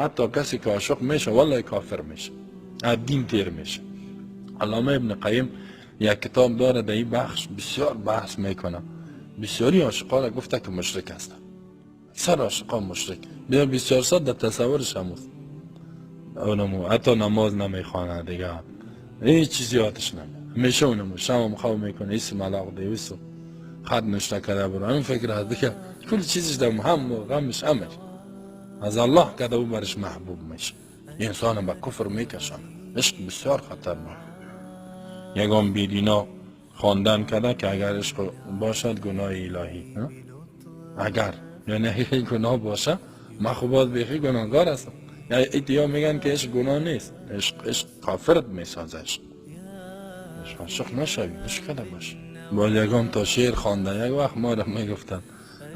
حتی کسی که عاشق میشه والله کافر میشه، از دین تیر میشه. علامه ابن قیم یک کتاب داره در این بخش بسیار بحث میکنه. بسیاری عاشقا را گفته که مشرک هستن، سر عاشقا مشرک، بیا 24 ساعت در تصورش هموست، اونمو حتی نماز نمیخوانه دیگه، هیچ چیزی آتش نمیه، همیشه اونمو شام خواب میکنه، اسم علاق دیویسو خط نشته کرده برو، همین فکر هست دیگه کل چیزش در هم و غمش همش از الله کده او برش محبوب میشه. انسان به کفر میکشانه. عشق بسیار خطرناک. یگان بیدینا خواندن کده که اگر عشق باشد گناه الهی، اگر یعنی اگه گناه باشه من خب باز بیخی گناهگار هستم. یعنی ایتیا میگن که عشق گناه نیست، عشق کافرت میسازه. عشق عاشق نشوی، عشق کده باشه. باز یگان تا شعر خوانده، یک وقت ما را میگفتن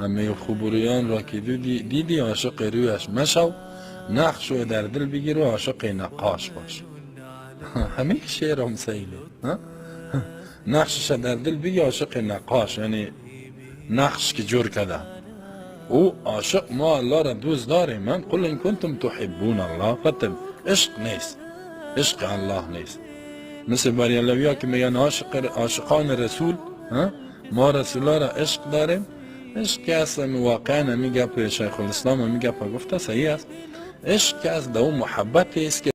میگفت خوبرویان را که دیدی عاشق رویش مشو، نقش رو در دل بگیر و عاشق نقاش باش. همین شعر هم سیله، نقشش در دل بگی عاشق نقاش، یعنی نقش که جور کده او عاشق. ما الله را دوست داریم. من قل این کنتم تحبون الله فتب. عشق نیست، عشق الله نیست. مثل بریلوی ها که میگن عاشقان رسول، ما رسول را عشق داریم. عشق که اصلا واقعا میگه شیخ الاسلام میگه گفته صحیح است. عشق که از دو محبت است که